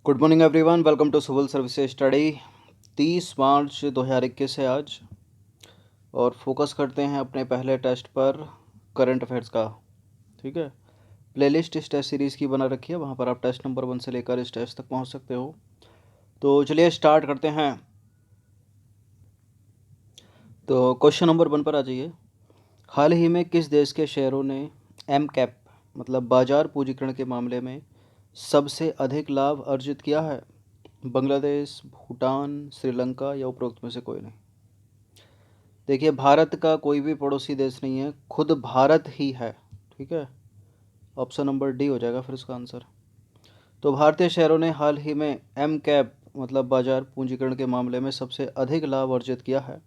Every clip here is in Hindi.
Good morning everyone, welcome to civil services study. 30 March 2021 है आज और फोकस करते हैं अपने पहले टेस्ट पर करंट अफेयर्स का। ठीक है, प्लेलिस्ट इस टेस्ट सीरीज़ की बना रखी है, वहाँ पर आप टेस्ट नंबर 1 से लेकर इस टेस्ट तक पहुँच सकते हो। तो चलिए स्टार्ट करते हैं। तो क्वेश्चन नंबर 1 पर आ जाइए। हाल ही में किस देश के शेयरों ने एम कैप मतलब बाजार पूंजीकरण के मामले में सबसे अधिक लाभ अर्जित किया है? बांग्लादेश, भूटान, श्रीलंका या उपरोक्त में से कोई नहीं। देखिए, भारत का कोई भी पड़ोसी देश नहीं है, खुद भारत ही है। ठीक है, ऑप्शन नंबर डी हो जाएगा फिर इसका आंसर। तो भारतीय शेयरों ने हाल ही में एम कैप मतलब बाजार पूंजीकरण के मामले में सबसे अधिक लाभ अर्जित किया है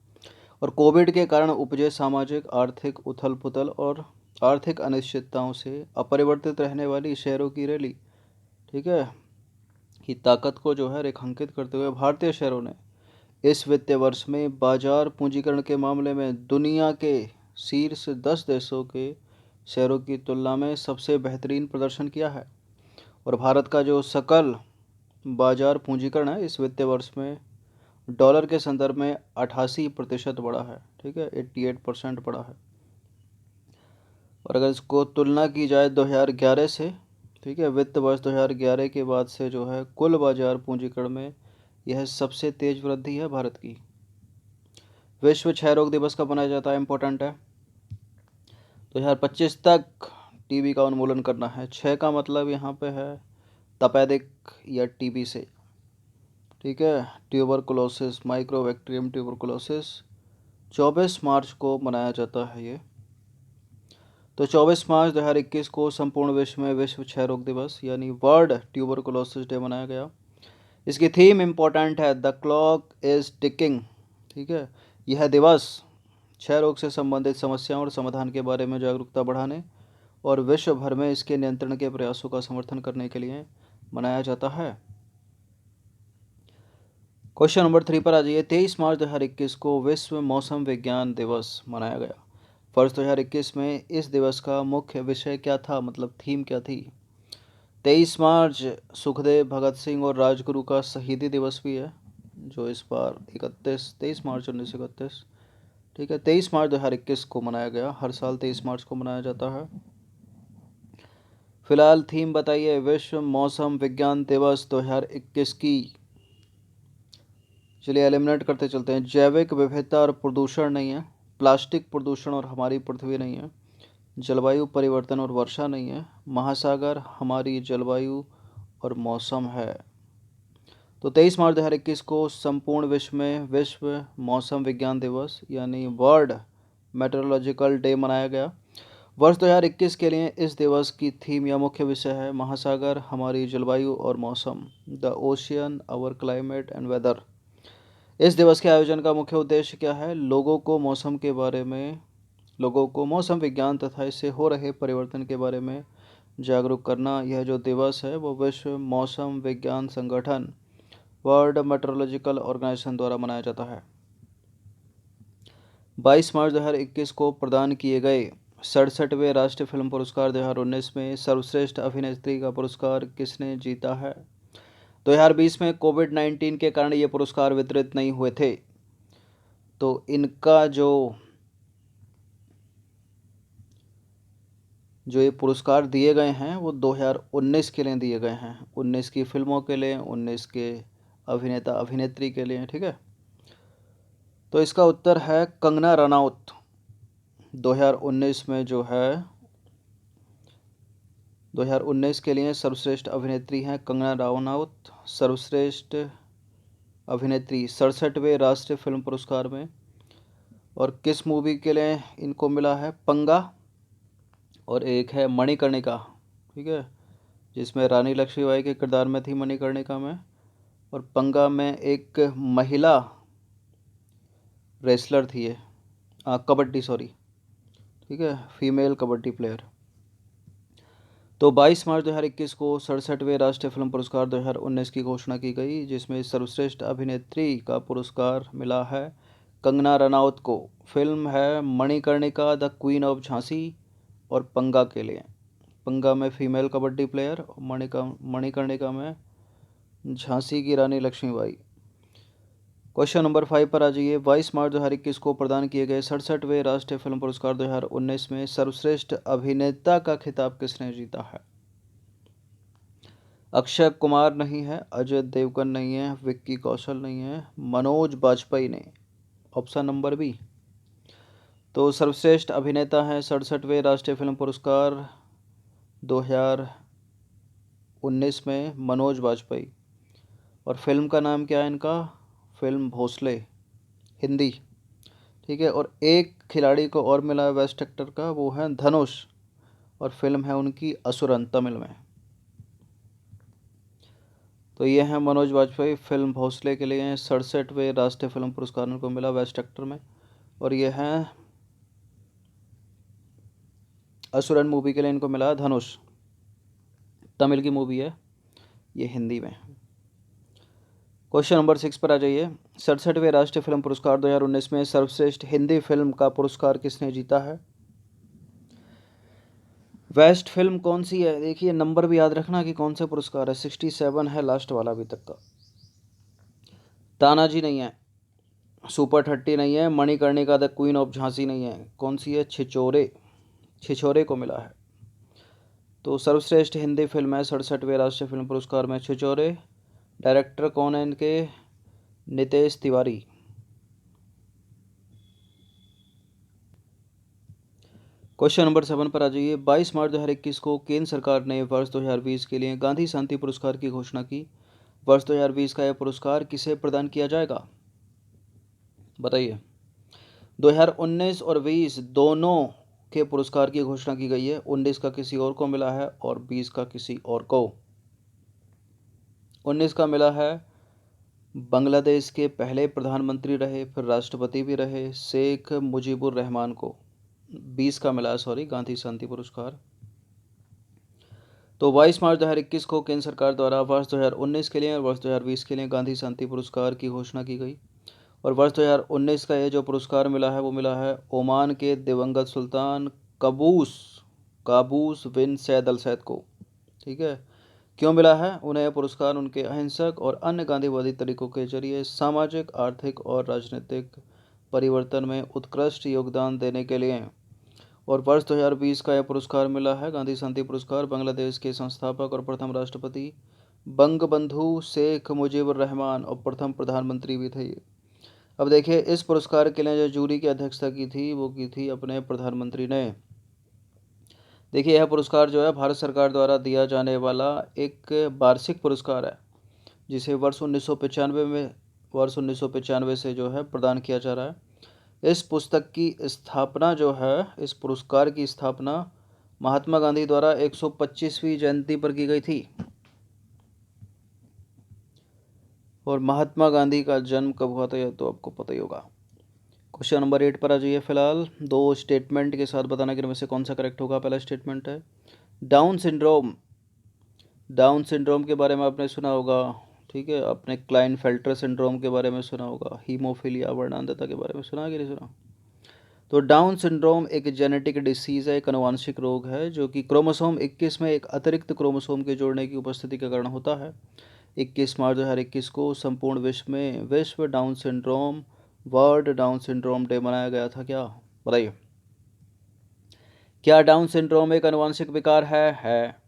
और कोविड के कारण उपजे सामाजिक आर्थिक उथल पुथल और आर्थिक अनिश्चितताओं से अपरिवर्तित रहने वाली शेयरों की रैली, ठीक है, की ताकत को जो है रेखांकित करते हुए भारतीय शेयरों ने इस वित्तीय वर्ष में बाजार पूंजीकरण के मामले में दुनिया के शीर्ष 10 देशों के शेयरों की तुलना में सबसे बेहतरीन प्रदर्शन किया है और भारत का जो सकल बाजार पूंजीकरण है इस वित्तीय वर्ष में डॉलर के संदर्भ में 88% बढ़ा है। ठीक है, 88% बढ़ा है। और अगर इसको तुलना की जाए 2011 से, ठीक है, वित्त वर्ष 2011 के बाद से जो है कुल बाजार पूंजीकरण में यह सबसे तेज वृद्धि है भारत की। विश्व क्षय रोग दिवस कब मनाया जाता है, इम्पोर्टेंट है। 2025 तक टीबी का उन्मूलन करना है। क्षय का मतलब यहाँ पे है तपेदिक या टीबी से। ठीक है, ट्यूबरकुलोसिस, माइक्रोबैक्टीरियम ट्यूबरकुलोसिस 24 मार्च को मनाया जाता है ये। तो 24 मार्च 2021 को संपूर्ण विश्व में विश्व क्षय रोग दिवस यानी वर्ल्ड ट्यूबरकुलोसिस डे मनाया गया। इसकी थीम इम्पोर्टेंट है, द क्लॉक इज टिकिंग। ठीक है, यह दिवस क्षय रोग से संबंधित समस्याओं और समाधान के बारे में जागरूकता बढ़ाने और विश्व भर में इसके नियंत्रण के प्रयासों का समर्थन करने के लिए मनाया जाता है। क्वेश्चन नंबर 3 पर आ जाइए। 23 मार्च 2021 को विश्व मौसम विज्ञान दिवस मनाया गया। वर्ष 2021 में इस दिवस का मुख्य विषय क्या था, मतलब थीम क्या थी? 23 मार्च सुखदेव, भगत सिंह और राजगुरु का शहीदी दिवस भी है, जो इस बार 23 मार्च 1931, ठीक है, 23 मार्च 2021 को मनाया गया। हर साल 23 मार्च को मनाया जाता है। फिलहाल थीम बताइए विश्व मौसम विज्ञान दिवस 2021 की। चलिए एलिमिनेट करते चलते हैं। जैविक विविधता और प्रदूषण नहीं है, प्लास्टिक प्रदूषण और हमारी पृथ्वी नहीं है, जलवायु परिवर्तन और वर्षा नहीं है, महासागर, हमारी जलवायु और मौसम है। तो 23 मार्च 2021 को संपूर्ण विश्व में विश्व मौसम विज्ञान दिवस यानी वर्ल्ड मेट्रोलॉजिकल डे मनाया गया। वर्ष 2021 के लिए इस दिवस की थीम या मुख्य विषय है महासागर, हमारी जलवायु और मौसम, the ocean, our climate and weather. इस दिवस के आयोजन का मुख्य उद्देश्य क्या है? लोगों को मौसम विज्ञान तथा इससे हो रहे परिवर्तन के बारे में जागरूक करना। यह जो दिवस है वो विश्व मौसम विज्ञान संगठन वर्ल्ड मेट्रोलॉजिकल ऑर्गेनाइजेशन द्वारा मनाया जाता है। 22 मार्च 2021 को प्रदान किए गए 67वें राष्ट्रीय फिल्म पुरस्कार 2019 में सर्वश्रेष्ठ अभिनेत्री का पुरस्कार किसने जीता है? 2020 में कोविड-19 के कारण ये पुरस्कार वितरित नहीं हुए थे, तो इनका जो ये पुरस्कार दिए गए हैं वो 2019 के लिए दिए गए हैं, 19 की फिल्मों के लिए, 19 के अभिनेता अभिनेत्री के लिए। ठीक है, तो इसका उत्तर है कंगना रनौत। 2019 में जो है 2019 के लिए सर्वश्रेष्ठ अभिनेत्री हैं कंगना रनौत, सर्वश्रेष्ठ अभिनेत्री 67वें राष्ट्रीय फिल्म पुरस्कार में। और किस मूवी के लिए इनको मिला है? पंगा, और एक है मणिकर्णिका, ठीक है, जिसमें रानी लक्ष्मीबाई के किरदार में थी मणिकर्णिका में, और पंगा में एक महिला रेसलर थी ये, कबड्डी, सॉरी, ठीक है, फीमेल कबड्डी प्लेयर। तो 22 मार्च 2021 को 67वें राष्ट्रीय फिल्म पुरस्कार 2019 की घोषणा की गई, जिसमें सर्वश्रेष्ठ अभिनेत्री का पुरस्कार मिला है कंगना रनौत को। फिल्म है Manikarnika the queen of Jhansi और पंगा के लिए। पंगा में फीमेल कबड्डी प्लेयर, मणिकर्णिका में झांसी की रानी लक्ष्मीबाई। क्वेश्चन नंबर 5 पर आ जाइए। 22 मार्च 2021 को प्रदान किए गए 67वें राष्ट्रीय फिल्म पुरस्कार 2019 में सर्वश्रेष्ठ अभिनेता का खिताब किसने जीता है? अक्षय कुमार नहीं है, अजय देवगन नहीं है, विक्की कौशल नहीं है, मनोज बाजपेयी ने। Option number B. तो सर्वश्रेष्ठ अभिनेता है 67वें राष्ट्रीय फिल्म पुरस्कार 2019 में मनोज बाजपेयी। और फिल्म का नाम क्या है इनका? फिल्म भोसले, हिंदी। ठीक है। और एक खिलाड़ी को और मिला है बेस्ट एक्टर का, वो है धनुष, और फिल्म है उनकी असुरन, तमिल में। तो ये है मनोज बाजपेयी, फिल्म भोसले के लिए 67वें राष्ट्रीय फिल्म पुरस्कार उनको मिला बेस्ट एक्टर में। और ये है असुरन मूवी के लिए इनको मिला धनुष, तमिल की मूवी है, ये हिंदी में। क्वेश्चन नंबर 6 पर आ जाइए। 67वें राष्ट्रीय फिल्म पुरस्कार 2019 में सर्वश्रेष्ठ हिंदी फिल्म का पुरस्कार किसने जीता है? बेस्ट फिल्म कौन सी है? देखिए नंबर भी याद रखना कि कौन सा पुरस्कार है। 67 है लास्ट वाला अभी तक का। तानाजी नहीं है, सुपर 30 नहीं है, Manikarnika the queen of Jhansi नहीं है। कौन सी है? छिछोरे, छिछोरे को मिला है। तो सर्वश्रेष्ठ हिंदी फिल्म है 67वें राष्ट्रीय फिल्म पुरस्कार में छिछोरे। डायरेक्टर कौन है इनके? नितेश तिवारी। क्वेश्चन नंबर 7 पर आ जाइए। 22 मार्च 2021 को केंद्र सरकार ने वर्ष 2020 के लिए गांधी शांति पुरस्कार की घोषणा की। वर्ष 2020 का यह पुरस्कार किसे प्रदान किया जाएगा? बताइए। 2019 और 20 दोनों के पुरस्कार की घोषणा की गई है। 19 का किसी और को मिला है और 20 का किसी और को। 19 का मिला है बांग्लादेश के पहले प्रधानमंत्री रहे, फिर राष्ट्रपति भी रहे, शेख मुजीबुर रहमान को। 20 का मिला है गांधी शांति पुरस्कार। तो 22 मार्च 2021 को केंद्र सरकार द्वारा वर्ष 2019 के लिए और वर्ष 2020 के लिए गांधी शांति पुरस्कार की घोषणा की गई। और वर्ष 2019 का ये जो पुरस्कार मिला है वो मिला है ओमान के दिवंगत सुल्तान काबूस बिन सैद अल सैद को। ठीक है। क्यों मिला है उन्हें यह पुरस्कार? उनके अहिंसक और अन्य गांधीवादी तरीकों के जरिए सामाजिक, आर्थिक और राजनीतिक परिवर्तन में उत्कृष्ट योगदान देने के लिए। और वर्ष 2020 का यह पुरस्कार मिला है गांधी शांति पुरस्कार बांग्लादेश के संस्थापक और प्रथम राष्ट्रपति बंगबंधु शेख मुजीबुर रहमान, और प्रथम प्रधानमंत्री भी थे ये। अब देखिए इस पुरस्कार के लिए जो जूरी की अध्यक्षता की थी वो की थी अपने प्रधानमंत्री ने। देखिए यह पुरस्कार जो है भारत सरकार द्वारा दिया जाने वाला एक वार्षिक पुरस्कार है, जिसे वर्ष 1995 से जो है प्रदान किया जा रहा है। इस पुस्तक की स्थापना जो है, इस पुरस्कार की स्थापना महात्मा गांधी द्वारा 125वीं जयंती पर की गई थी। और महात्मा गांधी का जन्म कब हुआ था यह तो आपको पता ही होगा। क्वेश्चन नंबर 8 पर आ जाइए। फिलहाल दो स्टेटमेंट के साथ बताना कि इनमें से कौन सा करेक्ट होगा। पहला स्टेटमेंट है डाउन सिंड्रोम। डाउन सिंड्रोम के बारे में आपने सुना होगा। ठीक है। आपने क्लाइनफेल्टर सिंड्रोम के बारे में सुना होगा। हीमोफीलिया वर्णांधता के बारे में सुना कि नहीं सुना? तो डाउन सिंड्रोम एक जेनेटिक डिसीज़ है, एक अनुवांशिक रोग है जो कि क्रोमोसोम 21 में एक अतिरिक्त क्रोमोसोम के जोड़ने की उपस्थिति के कारण होता है। 21 मार्च 2021 को संपूर्ण विश्व में विश्व down syndrome world down syndrome day मनाया गया था। क्या बताइए? क्या डाउन सिंड्रोम एक अनुवांशिक विकार है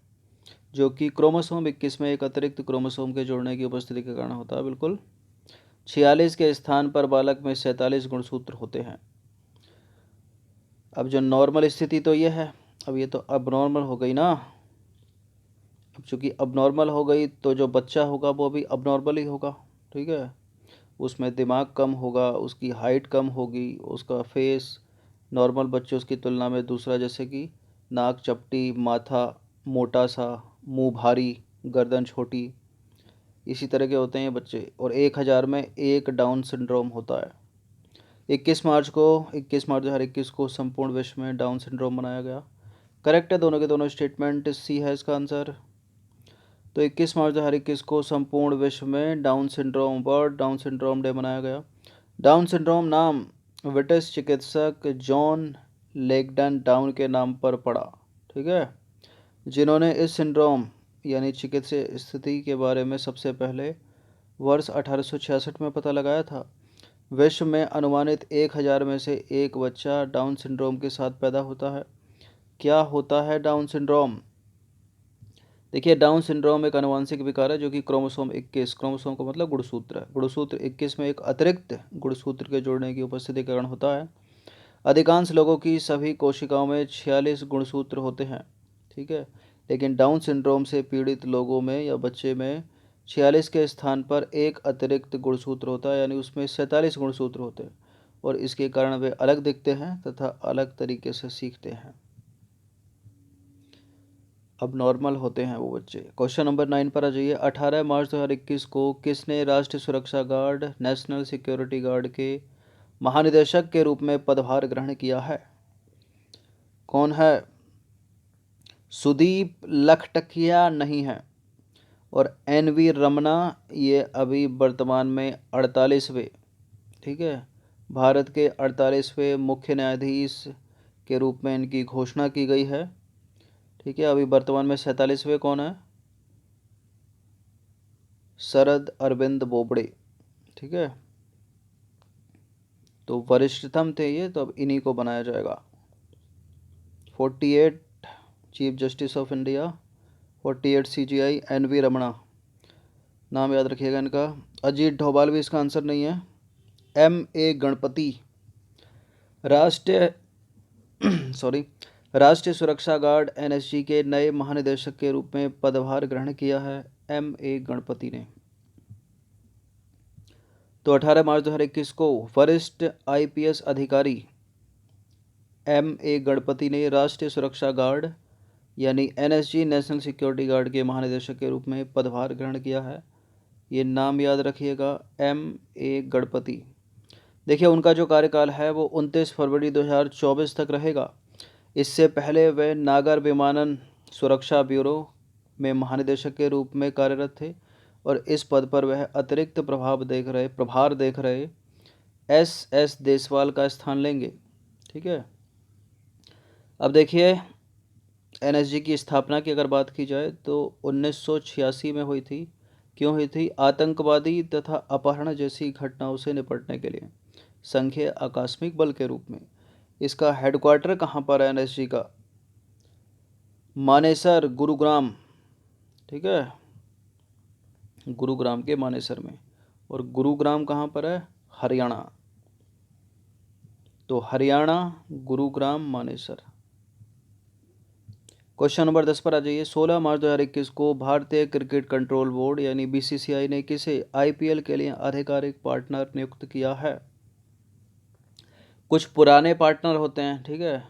जो कि क्रोमोसोम 21 में एक अतिरिक्त क्रोमोसोम के जोड़ने की उपस्थिति के कारण होता है? बिल्कुल। 46 के स्थान पर बालक में 47 गुणसूत्र होते हैं। अब जो नॉर्मल स्थिति तो ये है, अब ये तो अब नॉर्मल हो गई ना। अब चूँकि अब नॉर्मल हो गई तो जो बच्चा होगा वो भी अब नॉर्मल ही होगा। ठीक है। उसमें दिमाग कम होगा, उसकी हाइट कम होगी, उसका फेस नॉर्मल बच्चों की तुलना में दूसरा, जैसे कि नाक चपटी, माथा मोटा सा, मुंह भारी, गर्दन छोटी, इसी तरह के होते हैं बच्चे। और 1000 में एक डाउन सिंड्रोम होता है। 21 मार्च 2021 को संपूर्ण विश्व में डाउन सिंड्रोम मनाया गया। करेक्ट है दोनों के दोनों स्टेटमेंट, सी है इसका आंसर। तो 21 मार्च 2021 को संपूर्ण विश्व में down syndrome world down syndrome day मनाया गया। डाउन सिंड्रोम नाम ब्रिटिश चिकित्सक जॉन लेगडन डाउन के नाम पर पड़ा। ठीक है। जिन्होंने इस सिंड्रोम यानी चिकित्सीय स्थिति के बारे में सबसे पहले वर्ष 1866 में पता लगाया था? विश्व में अनुमानित 1000 में से एक बच्चा डाउन सिंड्रोम के साथ पैदा होता है। क्या होता है डाउन सिंड्रोम? देखिए, डाउन सिंड्रोम एक आनुवंशिक विकार है जो कि क्रोमोसोम 21, क्रोमोसोम का मतलब गुणसूत्र है, गुणसूत्र 21 में एक अतिरिक्त गुणसूत्र के जोड़ने की उपस्थिति के कारण होता है। अधिकांश लोगों की सभी कोशिकाओं में 46 गुणसूत्र होते हैं, ठीक है, लेकिन डाउन सिंड्रोम से पीड़ित लोगों में या बच्चे में 46 के स्थान पर एक अतिरिक्त गुणसूत्र होता है, यानी उसमें 47 गुणसूत्र होते हैं, और इसके कारण वे अलग दिखते हैं तथा अलग तरीके से सीखते हैं। अब नॉर्मल होते हैं वो बच्चे। क्वेश्चन नंबर 9 पर आ जाइए। 18 मार्च 2021 को किसने राष्ट्रीय सुरक्षा गार्ड, नेशनल सिक्योरिटी गार्ड के महानिदेशक के रूप में पदभार ग्रहण किया है? कौन है? सुदीप लखटकिया नहीं है, और एन.वी. रमना ये अभी वर्तमान में 48वें, ठीक है, भारत के 48वें मुख्य न्यायाधीश के रूप में इनकी घोषणा की गई है, ठीक है। अभी वर्तमान में 47वें कौन है? शरद अरविंद बोबड़े, ठीक है, तो वरिष्ठतम थे ये, तो अब इन्हीं को बनाया जाएगा। 48 chief justice of India, 48 CGI NV. Ramana, नाम याद रखिएगा इनका। अजीत डोभाल भी इसका आंसर नहीं है। M.A. गणपति राष्ट्रीय सॉरी राष्ट्रीय सुरक्षा गार्ड NSG के नए महानिदेशक के रूप में पदभार ग्रहण किया है M.A. गणपति ने। तो 18 मार्च 2021 को वरिष्ठ IPS अधिकारी M.A. गणपति ने राष्ट्रीय सुरक्षा गार्ड यानी NSG, नेशनल सिक्योरिटी गार्ड के महानिदेशक के रूप में पदभार ग्रहण किया है। ये नाम याद रखिएगा, M.A. गणपति। देखिए, उनका जो कार्यकाल है वो 29 फरवरी 2024 तक रहेगा। इससे पहले वे नागर विमानन सुरक्षा ब्यूरो में महानिदेशक के रूप में कार्यरत थे, और इस पद पर वह अतिरिक्त प्रभार देख रहे S.S. देसवाल का स्थान लेंगे, ठीक है। अब देखिए, NSG की स्थापना की अगर बात की जाए तो 1986 में हुई थी। क्यों हुई थी? आतंकवादी तथा अपहरण जैसी घटनाओं से निपटने के लिए संघीय आकस्मिक बल के रूप में। इसका हेडक्वार्टर कहाँ पर है NSG का? मानेसर, गुरुग्राम, ठीक है, गुरुग्राम के मानेसर में। और गुरुग्राम कहाँ पर है? हरियाणा। तो हरियाणा, गुरुग्राम, मानेसर। क्वेश्चन नंबर 10 पर आ जाइए। 16 मार्च 2021 को भारतीय क्रिकेट कंट्रोल बोर्ड यानी BCCI ने किसे IPL के लिए आधिकारिक पार्टनर नियुक्त किया है? कुछ पुराने पार्टनर होते हैं, ठीक है,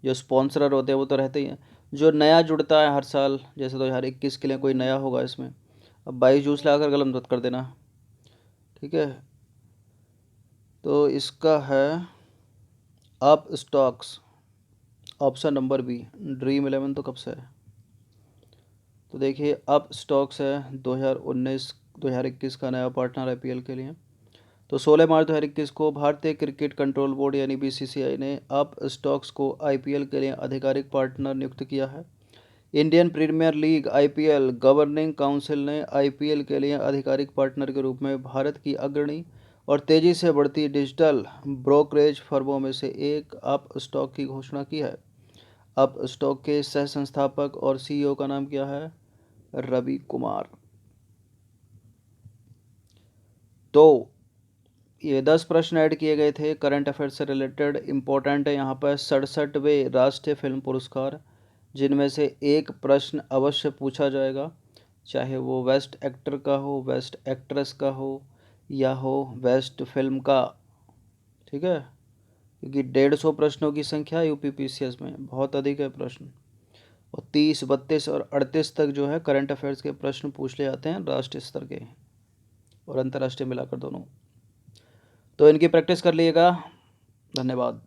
जो स्पॉन्सरर होते हैं वो तो रहते ही हैं। जो नया जुड़ता है हर साल, जैसे 2021 के लिए कोई नया होगा इसमें, अब 22 जूस लाकर कलम रद्द कर देना, ठीक है। तो इसका है Upstox, option number B. Dream 11 तो कब से है? तो देखिए, अप स्टॉक्स है 2019-2021 का नया पार्टनर IPL के लिए। तो 16 मार्च 2021 को भारतीय क्रिकेट कंट्रोल बोर्ड यानी BCCI ने अप स्टॉक्स को IPL के लिए आधिकारिक पार्टनर नियुक्त किया है। Indian Premier League IPL governing council ने IPL के लिए आधिकारिक पार्टनर के रूप में भारत की अग्रणी और तेज़ी से बढ़ती डिजिटल ब्रोकरेज फर्मों में से एक अप स्टॉक की घोषणा की है। अप स्टॉक के सह संस्थापक और CEO का नाम क्या है? रवि कुमार। तो ये 10 प्रश्न ऐड किए गए थे करंट अफेयर से रिलेटेड। इम्पोर्टेंट है यहाँ पर 67वें राष्ट्रीय फिल्म पुरस्कार, जिनमें से एक प्रश्न अवश्य पूछा जाएगा, चाहे वो बेस्ट एक्टर का हो, बेस्ट एक्ट्रेस का हो, या हो बेस्ट फिल्म का, ठीक है, क्योंकि 150 प्रश्नों की संख्या UPPCS में बहुत अधिक है प्रश्न, और 30, 32 और 38 तक जो है करंट अफेयर्स के प्रश्न पूछ ले जाते हैं राष्ट्रीय स्तर के और अंतर्राष्ट्रीय मिलाकर दोनों। तो इनकी प्रैक्टिस कर लीजिएगा। धन्यवाद।